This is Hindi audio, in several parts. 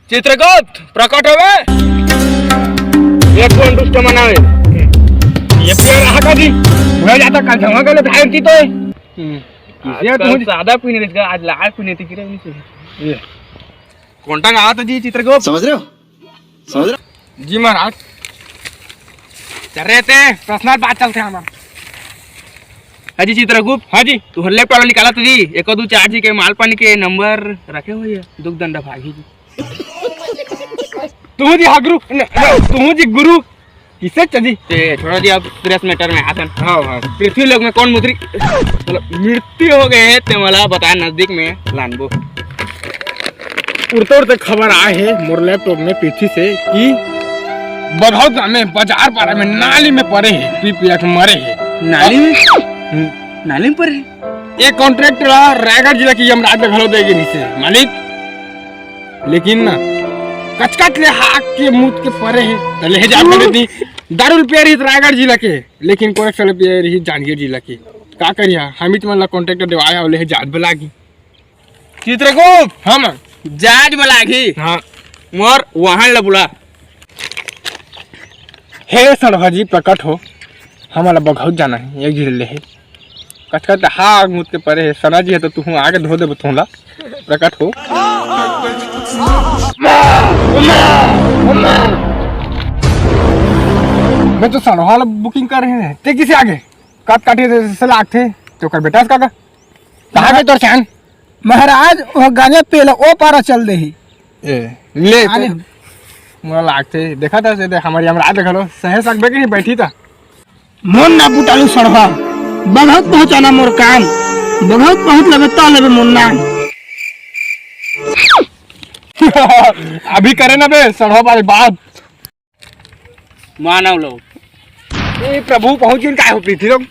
चित्रगुप्त प्रकट होवे एक कोण दुष्ट मनावे ये प्यार आका जी हो जाता कल जमा गले भाई की तो ये तो ज्यादा पीने रे आज लाल पीने थी गिरे नहीं ये कॉन्टैक्ट आया था जी चित्रगुप्त समझ रहे हो जी महाराज चल रहे थे पर्सनल बात चलते हैं हमारा हाँ जी चित्रगुप्त हाँ जी तू हल्ले पर निकाला तो जी एक दो चार जी के माल पानी के नंबर रखे हुए है दुख दंडा भागी जी तू जी हागुरु तू जी गुरु किसे चली छोड़ो जी अब 3 मीटर में आसन हाँ हाँ पृथ्वी लोक में कौन मुद्री मृत्यु हो गए ते मला बताया नजदीक में लानबो उड़ते उड़ते खबर आए है मोर लैपटॉप में पृथ्वी से कि बघौत में बाजार पारा में नाली में पड़े है पी पिया के मरे है नाली में पड़े एक कॉन्ट्रैक्टर रायगढ़ जिला की यमराज में घलो देगी नीचे मालिक लेकिन ना कचकच ले हाक के मुंह के परे है तो ले जा पड़े थी दारुल पेर ही रायगढ़ जिला के लेकिन कोरेक्शन पेर ही जांजगीर जिला के का करिया हम ही मतलब कॉन्ट्रैक्टर देवाया और ले जांच बलागी चित्रगुप्त हम जांच बलागी हां मोर वहां ला बुला हे सड़वा जी प्रकट हो हमारा बघौत जाना है एक जिले है कचकच हाक मुंह के परे है सना जी है तो तू आगे धो दे बतूला प्रकट हो मैं तो सड़वा बुकिंग कर रहे हैं ते किसे आगे कट काटे से लाग थे तो कर बेटा इसका कहा गए तोर चान महाराज वह गाने पेला ओ पारा चल दे ही ले मोला लागते देखा था से हमारी हमरा देखा लो सहे सकबे के बैठी था मोन ना बुटालू सड़वा बहुत पहुंचाना मोर काम बहुत पहुंच लगे ता लेबे मुन्ना अभी करे ना बे सड़वा वाली बात मानव लोग ए प्रभु पहुंच गए काय हो पृथ्वी लोग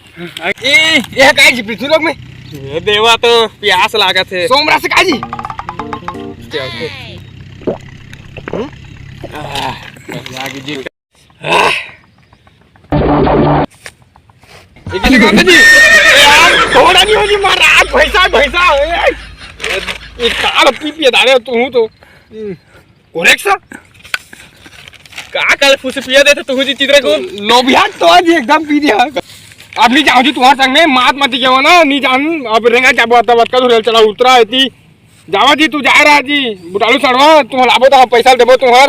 ए ये काय जी पृथ्वी लोग में ये देवा तो प्यास लागत है सोमरा से काय जी लागी जी इकली गाते जी यार थोड़ा नहीं हो जी महाराज भैसा एक काल पी दाने तू तो कोरेक्शन का कल फुस पिया देते तू जी चित्र को लोभिया तो आज एकदम पी दिया अब नहीं जाओ जी तुम्हारे संग में मात मत जाओ ना नहीं जान अब रेंगा जाबो तब का रेल चला उतरा है जावा जी तू जा रहा जी बुटालू सड़वा तुम लाबो तो पैसा देबो तुम्हार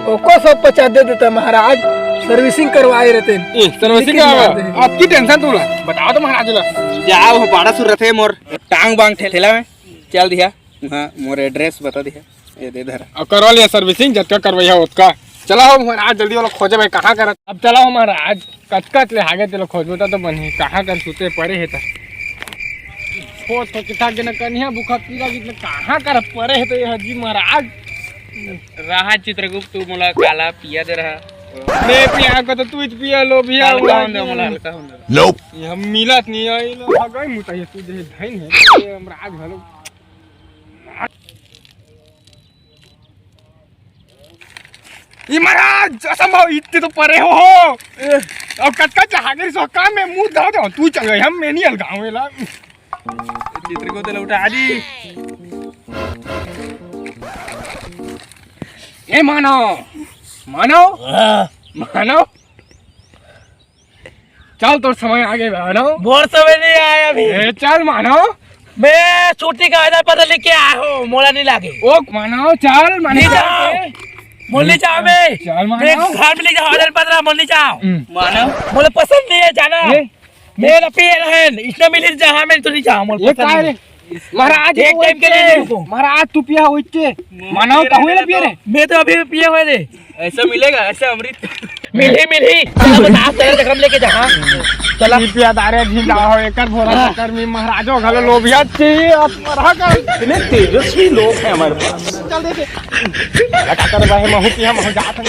ओको सब 50 दे देता महाराज सर्विसिंग करवाए रहते सर्विसिंग आपकी टेंशन तू ला बताओ तो महाराज ला जाओ पाड़ा सुर रथे मोर टांग बांग ठेला में चल दिया हां मोर एड्रेस बता दिया ये दे धर अब करवा लिया सर्विसिंग जब का करवाइया उसका चला हो महाराज जल्दी वाला खोजे भाई कहां कर अब चला हो महाराज कचकच ले आगे तेरे खोजबो तो बनी कहां कर सुते पड़े है त खोज तो किथा के न कन्या बुखा पीला कितने कहां कर पड़े है तो ये हजी महाराज रहा चित्रगुप्त तू मोला काला पिया दे रहा मैं पिया को तो तू ही पिया लो भैया उड़ा मोला हल्का हो नोप ये हम मिलत नहीं आई लो गई मुता ये तू दे धइन है महाराज भलो ये महाराज असंभव इतने तो परे हो अब कचकच हागे सो काम में मुंह धो दो तू चल गई हम मैं नहीं अलगावेला चित्र को तो उठा जी ए मानो चल तो समय आगे मानो बहुत समय नहीं आया अभी चल मानो मैं छुट्टी का आधार पता लेके आया हूँ मोला नहीं लागे ओ मानो चल मानो मोली चाव में चल मेरे मानो घर में लेके आधार पता मोली चाव मानो मोला पसंद नहीं है जाना मेरा पेड़ है इसने मिली जहाँ में तो नहीं चाह मोला ये पसंद काय नहीं। रे महाराज एक टाइम के लिए रुको। महाराज तू पिया होइचे मानो कहू ना पिया रे मैं तो अभी पिए हुए थे ऐसा मिलेगा ऐसा अमृत मिली चलो बता तेरे तक हम लेके जा चला पिया दारे झिंडा हो एकर भोरा कर में महाराजो घलो लोभिया छी आप रहा कर इतने तेजस्वी लोग हैं हमारे पास चल देते लगा कर भाई महू पिया महू जात